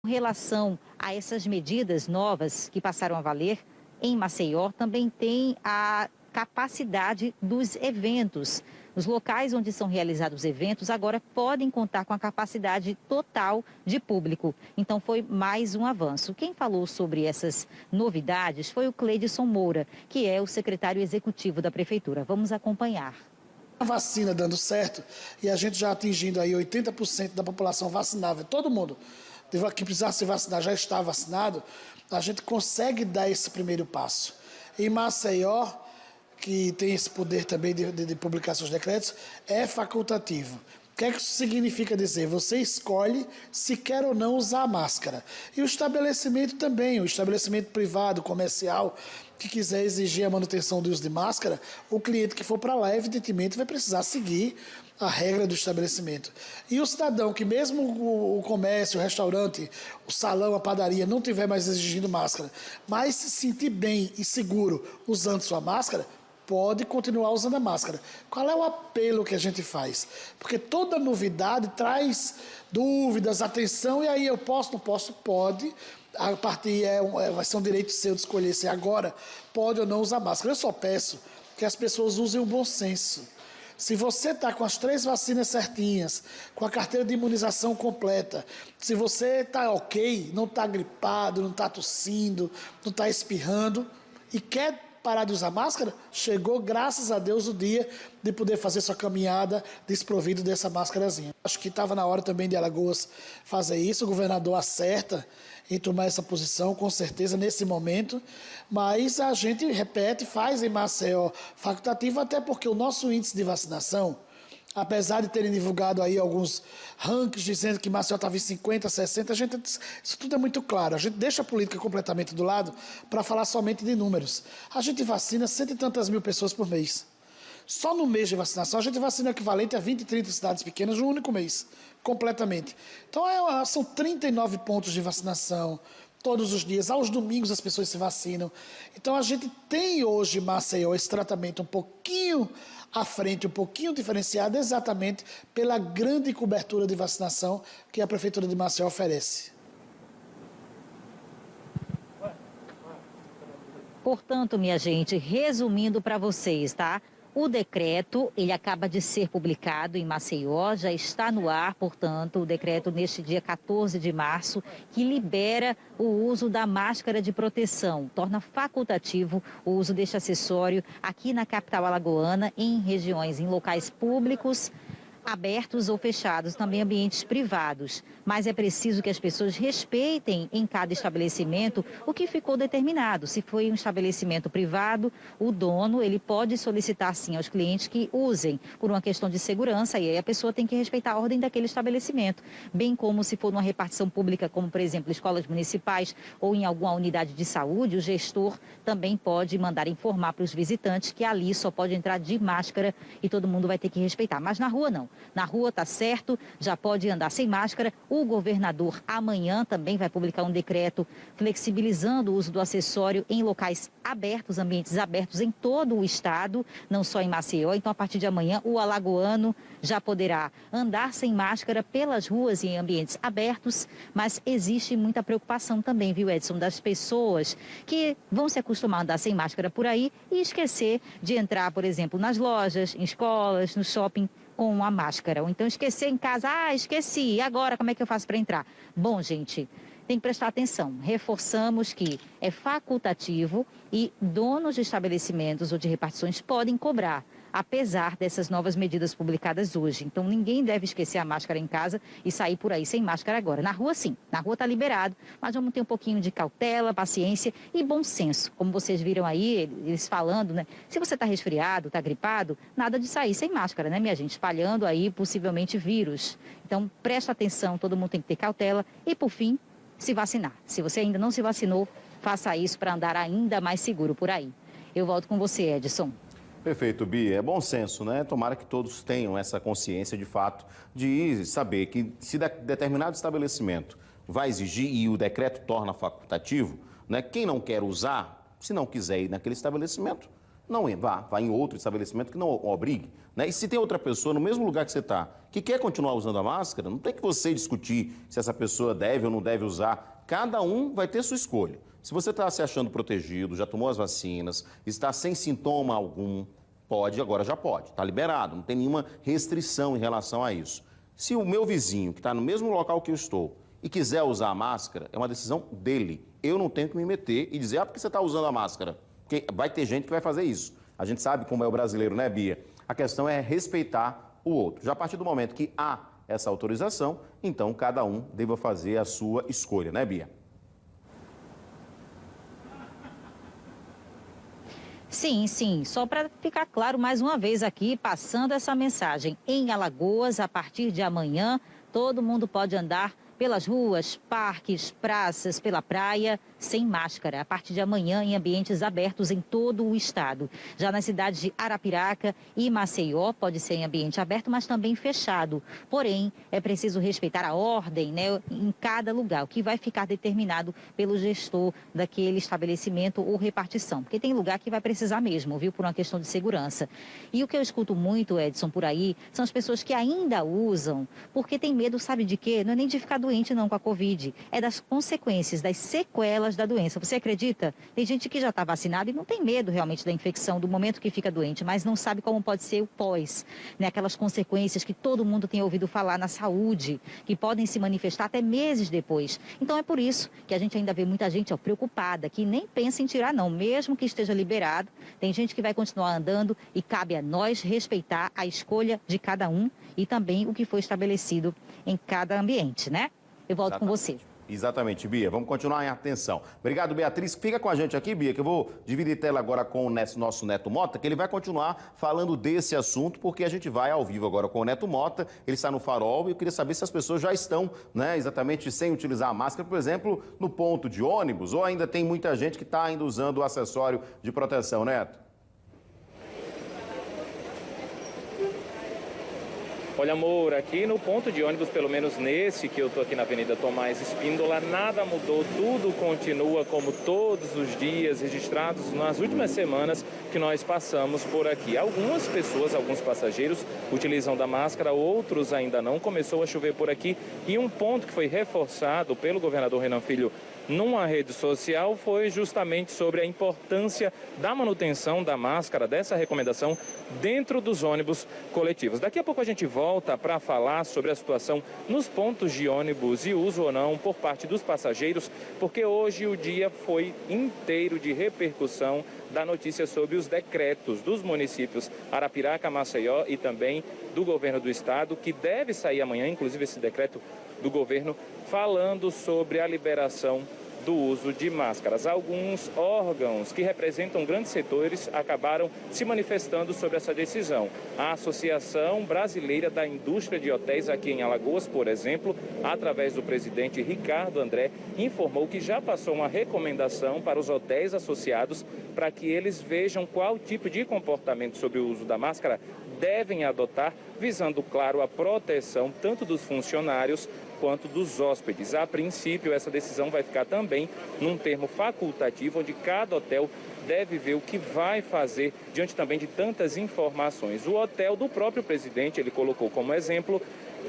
Com relação a essas medidas novas que passaram a valer, em Maceió também tem a capacidade dos eventos. Os locais onde são realizados eventos agora podem contar com a capacidade total de público. Então foi mais um avanço. Quem falou sobre essas novidades foi o Cleidson Moura, que é o secretário executivo da Prefeitura. Vamos acompanhar. A vacina dando certo e a gente já atingindo aí 80% da população vacinável, todo mundo que precisar se vacinar já está vacinado, a gente consegue dar esse primeiro passo. Em Maceió, que tem esse poder também de publicação de decretos, é facultativo. O que é que isso significa dizer? Você escolhe se quer ou não usar a máscara. E o estabelecimento também, o estabelecimento privado, comercial, que quiser exigir a manutenção do uso de máscara, o cliente que for para lá, evidentemente, vai precisar seguir a regra do estabelecimento. E o cidadão que mesmo o comércio, o restaurante, o salão, a padaria não tiver mais exigindo máscara, mas se sentir bem e seguro usando sua máscara, pode continuar usando a máscara. Qual é o apelo que a gente faz? Porque toda novidade traz dúvidas, atenção, e aí eu posso, não posso, pode. A partir vai ser um direito seu de escolher se agora pode ou não usar máscara. Eu só peço que as pessoas usem o bom senso. Se você está com as 3 vacinas certinhas, com a carteira de imunização completa, se você está ok, não está gripado, não está tossindo, não está espirrando e quer parar de usar máscara, chegou, graças a Deus, o dia de poder fazer sua caminhada desprovido dessa máscarazinha. Acho que estava na hora também de Alagoas fazer isso, o governador acerta em tomar essa posição, com certeza, nesse momento, mas a gente repete, faz em Maceió facultativo, até porque o nosso índice de vacinação, apesar de terem divulgado aí alguns rankings dizendo que Maceió estava em 50, 60, isso tudo é muito claro. A gente deixa a política completamente do lado para falar somente de números. A gente vacina 100 e tantas mil pessoas por mês. Só no mês de vacinação, a gente vacina o equivalente a 20, 30 cidades pequenas no único mês, completamente. Então, são 39 pontos de vacinação todos os dias. Aos domingos as pessoas se vacinam. Então, a gente tem hoje, Maceió, esse tratamento um pouquinho à frente, um pouquinho diferenciado, exatamente pela grande cobertura de vacinação que a Prefeitura de Maceió oferece. Portanto, minha gente, resumindo para vocês, tá? O decreto, ele acaba de ser publicado em Maceió, já está no ar, portanto, o decreto neste dia 14 de março, que libera o uso da máscara de proteção, torna facultativo o uso deste acessório aqui na capital alagoana, em regiões, em locais públicos, abertos ou fechados, também ambientes privados. Mas é preciso que as pessoas respeitem em cada estabelecimento o que ficou determinado. Se foi um estabelecimento privado, o dono ele pode solicitar sim aos clientes que usem por uma questão de segurança e aí a pessoa tem que respeitar a ordem daquele estabelecimento. Bem como se for numa repartição pública, como por exemplo escolas municipais ou em alguma unidade de saúde, o gestor também pode mandar informar para os visitantes que ali só pode entrar de máscara e todo mundo vai ter que respeitar. Mas na rua não. Na rua está certo, já pode andar sem máscara. O governador amanhã também vai publicar um decreto flexibilizando o uso do acessório em locais abertos, ambientes abertos em todo o estado, não só em Maceió. Então, a partir de amanhã, o alagoano já poderá andar sem máscara pelas ruas e em ambientes abertos, mas existe muita preocupação também, viu, Edson, das pessoas que vão se acostumar a andar sem máscara por aí e esquecer de entrar, por exemplo, nas lojas, em escolas, no shopping, com a máscara, ou então esquecer em casa, esqueci, e agora como é que eu faço para entrar? Bom, gente, tem que prestar atenção, reforçamos que é facultativo e donos de estabelecimentos ou de repartições podem cobrar, apesar dessas novas medidas publicadas hoje. Então, ninguém deve esquecer a máscara em casa e sair por aí sem máscara agora. Na rua, sim. Na rua está liberado, mas vamos ter um pouquinho de cautela, paciência e bom senso. Como vocês viram aí, eles falando, né? Se você está resfriado, está gripado, nada de sair sem máscara, né, minha gente? Espalhando aí, possivelmente, vírus. Então, presta atenção, todo mundo tem que ter cautela. E, por fim, se vacinar. Se você ainda não se vacinou, faça isso para andar ainda mais seguro por aí. Eu volto com você, Edson. Perfeito, Bia. É bom senso, né? Tomara que todos tenham essa consciência de fato de saber que se determinado estabelecimento vai exigir e o decreto torna facultativo, né? Quem não quer usar, se não quiser ir naquele estabelecimento, não vá em outro estabelecimento que não o obrigue. Né? E se tem outra pessoa no mesmo lugar que você está, que quer continuar usando a máscara, não tem que você discutir se essa pessoa deve ou não deve usar. Cada um vai ter sua escolha. Se você está se achando protegido, já tomou as vacinas, está sem sintoma algum, pode, agora já pode, está liberado, não tem nenhuma restrição em relação a isso. Se o meu vizinho, que está no mesmo local que eu estou, e quiser usar a máscara, é uma decisão dele. Eu não tenho que me meter e dizer, porque você está usando a máscara. Porque vai ter gente que vai fazer isso. A gente sabe como é o brasileiro, né, Bia? A questão é respeitar o outro. Já a partir do momento que há essa autorização, então cada um deva fazer a sua escolha, né, Bia? Sim, sim. Só para ficar claro mais uma vez aqui, passando essa mensagem. Em Alagoas, a partir de amanhã, todo mundo pode andar pelas ruas, parques, praças, pela praia, sem máscara, a partir de amanhã em ambientes abertos em todo o estado. Já nas cidades de Arapiraca e Maceió, pode ser em ambiente aberto, mas também fechado. Porém, é preciso respeitar a ordem, né, em cada lugar, o que vai ficar determinado pelo gestor daquele estabelecimento ou repartição. Porque tem lugar que vai precisar mesmo, viu, por uma questão de segurança. E o que eu escuto muito, Edson, por aí, são as pessoas que ainda usam, porque tem medo, sabe de quê? Não é nem de ficar doente não com a Covid, é das consequências, das sequelas da doença. Você acredita? Tem gente que já está vacinada e não tem medo realmente da infecção, do momento que fica doente, mas não sabe como pode ser o pós, né? Aquelas consequências que todo mundo tem ouvido falar na saúde, que podem se manifestar até meses depois. Então é por isso que a gente ainda vê muita gente preocupada, que nem pensa em tirar não, mesmo que esteja liberado. Tem gente que vai continuar andando e cabe a nós respeitar a escolha de cada um e também o que foi estabelecido em cada ambiente, né? Eu volto com você. Exatamente, Bia. Vamos continuar em atenção. Obrigado, Beatriz. Fica com a gente aqui, Bia, que eu vou dividir tela agora com o nosso Neto Mota, que ele vai continuar falando desse assunto, porque a gente vai ao vivo agora com o Neto Mota. Ele está no Farol e eu queria saber se as pessoas já estão, né, exatamente sem utilizar a máscara, por exemplo, no ponto de ônibus, ou ainda tem muita gente que está ainda usando o acessório de proteção, Neto? Olha, Moura, aqui no ponto de ônibus, pelo menos nesse que eu estou aqui na Avenida Tomás Espíndola, nada mudou, tudo continua como todos os dias registrados nas últimas semanas que nós passamos por aqui. Algumas pessoas, alguns passageiros utilizam da máscara, outros ainda não. Começou a chover por aqui e um ponto que foi reforçado pelo governador Renan Filho numa rede social foi justamente sobre a importância da manutenção da máscara, dessa recomendação dentro dos ônibus coletivos. Daqui a pouco a gente volta para falar sobre a situação nos pontos de ônibus e uso ou não por parte dos passageiros, porque hoje o dia foi inteiro de repercussão da notícia sobre os decretos dos municípios Arapiraca, Maceió e também do governo do estado, que deve sair amanhã, inclusive esse decreto do governo, falando sobre a liberação do uso de máscaras. Alguns órgãos que representam grandes setores acabaram se manifestando sobre essa decisão. A Associação Brasileira da Indústria de Hotéis aqui em Alagoas, por exemplo, através do presidente Ricardo André, informou que já passou uma recomendação para os hotéis associados para que eles vejam qual tipo de comportamento sobre o uso da máscara devem adotar, visando, claro, a proteção tanto dos funcionários quanto dos hóspedes. A princípio, essa decisão vai ficar também num termo facultativo, onde cada hotel deve ver o que vai fazer diante também de tantas informações. O hotel do próprio presidente, ele colocou como exemplo,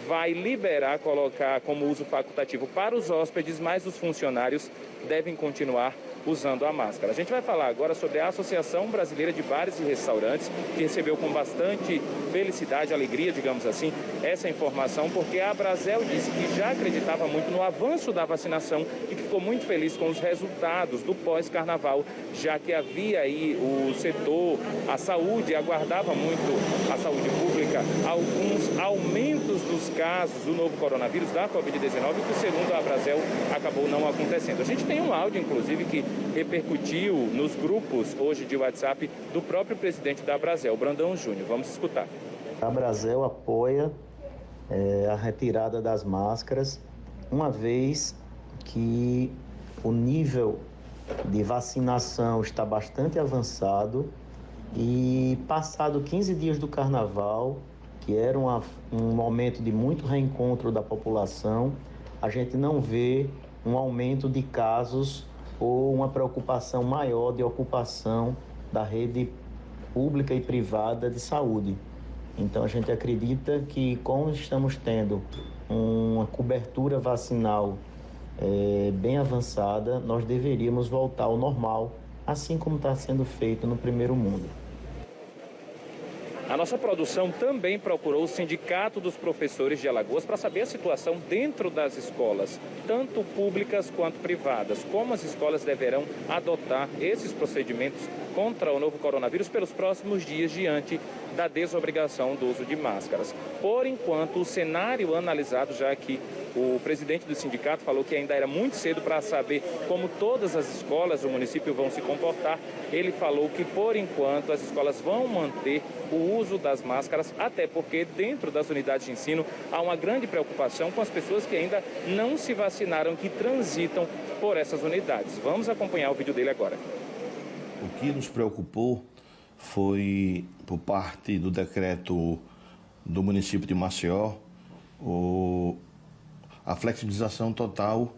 vai liberar, colocar como uso facultativo para os hóspedes, mas os funcionários devem continuar usando a máscara. A gente vai falar agora sobre a Associação Brasileira de Bares e Restaurantes, que recebeu com bastante felicidade, alegria, digamos assim, essa informação, porque a Brasel disse que já acreditava muito no avanço da vacinação e que ficou muito feliz com os resultados do pós-carnaval, já que havia aí o setor, a saúde, aguardava muito a saúde pública, alguns aumentos dos casos do novo coronavírus, da Covid-19, que segundo a Brasel acabou não acontecendo. A gente tem um áudio, inclusive, que repercutiu nos grupos hoje de WhatsApp do próprio presidente da Brasel, Brandão Júnior. Vamos escutar. A Brasel apoia a retirada das máscaras, uma vez que o nível de vacinação está bastante avançado e passado 15 dias do carnaval, que era um momento de muito reencontro da população, a gente não vê um aumento de casos ou uma preocupação maior de ocupação da rede pública e privada de saúde. Então, a gente acredita que, como estamos tendo uma cobertura vacinal bem avançada, nós deveríamos voltar ao normal, assim como está sendo feito no primeiro mundo. A nossa produção também procurou o Sindicato dos Professores de Alagoas para saber a situação dentro das escolas, tanto públicas quanto privadas. Como as escolas deverão adotar esses procedimentos contra o novo coronavírus pelos próximos dias diante da desobrigação do uso de máscaras. Por enquanto, o cenário analisado, já que o presidente do sindicato falou que ainda era muito cedo para saber como todas as escolas do município vão se comportar. Ele falou que, por enquanto, as escolas vão manter o uso das máscaras, até porque dentro das unidades de ensino há uma grande preocupação com as pessoas que ainda não se vacinaram, que transitam por essas unidades. Vamos acompanhar o vídeo dele agora. O que nos preocupou foi, por parte do decreto do município de Maceió, a flexibilização total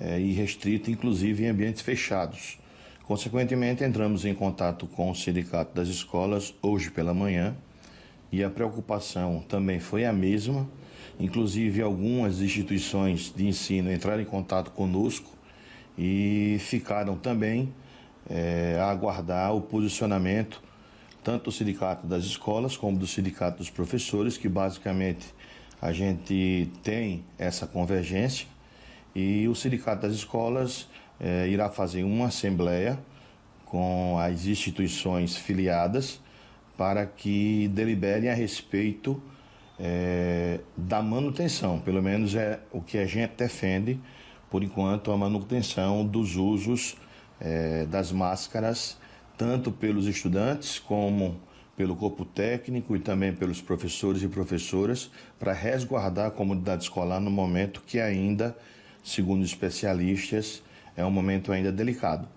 e restrita, inclusive em ambientes fechados. Consequentemente, entramos em contato com o Sindicato das Escolas hoje pela manhã e a preocupação também foi a mesma. Inclusive, algumas instituições de ensino entraram em contato conosco e ficaram também a aguardar o posicionamento tanto do Sindicato das Escolas como do Sindicato dos Professores, que basicamente a gente tem essa convergência, e o Sindicato das Escolas irá fazer uma assembleia com as instituições filiadas para que deliberem a respeito da manutenção, pelo menos é o que a gente defende, por enquanto, a manutenção dos usos das máscaras, tanto pelos estudantes como pelo corpo técnico e também pelos professores e professoras, para resguardar a comunidade escolar no momento que ainda, segundo especialistas, é um momento ainda delicado.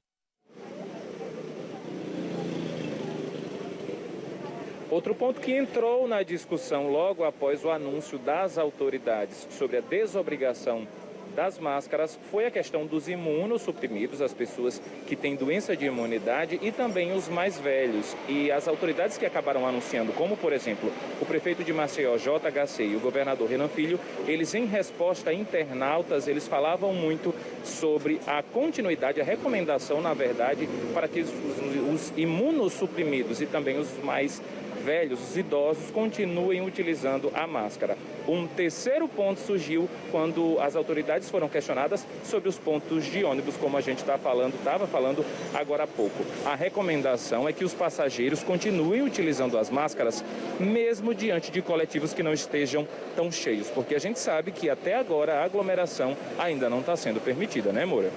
Outro ponto que entrou na discussão logo após o anúncio das autoridades sobre a desobrigação das máscaras foi a questão dos imunossuprimidos, as pessoas que têm doença de imunidade e também os mais velhos. E as autoridades que acabaram anunciando, como por exemplo o prefeito de Maceió, JHC, e o governador Renan Filho, eles em resposta a internautas, eles falavam muito sobre a continuidade, a recomendação, na verdade, para que os imunossuprimidos e também os mais velhos, os idosos, continuem utilizando a máscara. Um terceiro ponto surgiu quando as autoridades foram questionadas sobre os pontos de ônibus, como a gente estava falando agora há pouco. A recomendação é que os passageiros continuem utilizando as máscaras, mesmo diante de coletivos que não estejam tão cheios, porque a gente sabe que até agora a aglomeração ainda não está sendo permitida, né, Moura?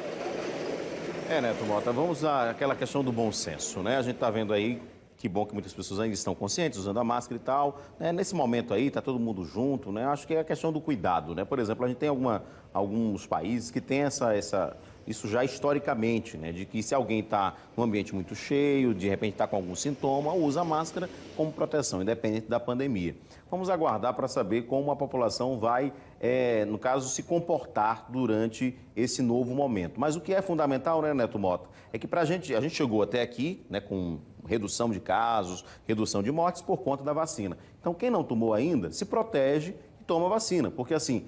Neto Mota, vamos àquela questão do bom senso, né? A gente está vendo aí, que bom que muitas pessoas ainda estão conscientes, usando a máscara e tal. Nesse momento aí, está todo mundo junto, né? Acho que é a questão do cuidado, né? Por exemplo, a gente tem alguns países que têm isso já historicamente, né? De que se alguém está num ambiente muito cheio, de repente está com algum sintoma, usa a máscara como proteção, independente da pandemia. Vamos aguardar para saber como a população vai, no caso, se comportar durante esse novo momento. Mas o que é fundamental, né, Neto Mota, é que a gente chegou até aqui, né, com redução de casos, redução de mortes por conta da vacina. Então, quem não tomou ainda, se protege e toma vacina, porque assim,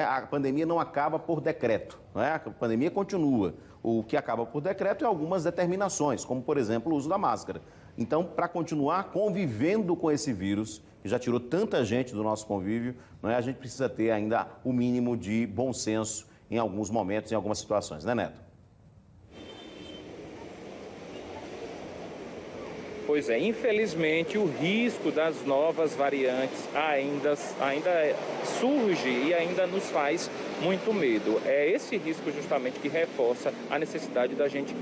a pandemia não acaba por decreto, não é? A pandemia continua. O que acaba por decreto é algumas determinações, como, por exemplo, o uso da máscara. Então, para continuar convivendo com esse vírus, que já tirou tanta gente do nosso convívio, não é? A gente precisa ter ainda o mínimo de bom senso em alguns momentos, em algumas situações, né, Neto? Pois é, infelizmente o risco das novas variantes ainda surge e ainda nos faz muito medo. É esse risco justamente que reforça a necessidade da gente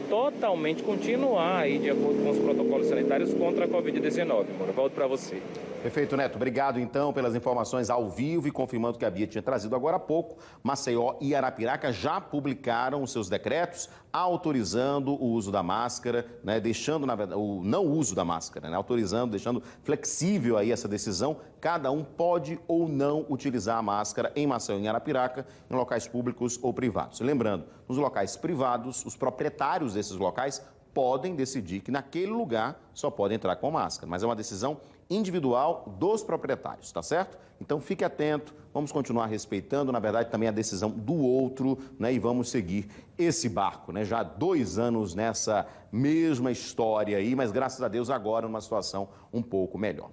totalmente continuar aí de acordo com os protocolos sanitários contra a Covid-19. Volto para você. Perfeito, Neto. Obrigado, então, pelas informações ao vivo e confirmando que a Bia tinha trazido agora há pouco. Maceió e Arapiraca já publicaram os seus decretos autorizando o uso da máscara, né, deixando, na verdade, o não uso da máscara, né, autorizando, deixando flexível aí essa decisão. Cada um pode ou não utilizar a máscara em Maceió e em Arapiraca, em locais públicos ou privados. Lembrando, nos locais privados, os proprietários desses locais podem decidir que naquele lugar só pode entrar com máscara, mas é uma decisão individual dos proprietários, tá certo? Então fique atento, vamos continuar respeitando, na verdade, também a decisão do outro, né? E vamos seguir esse barco, né? Já há 2 anos nessa mesma história aí, mas graças a Deus agora numa situação um pouco melhor.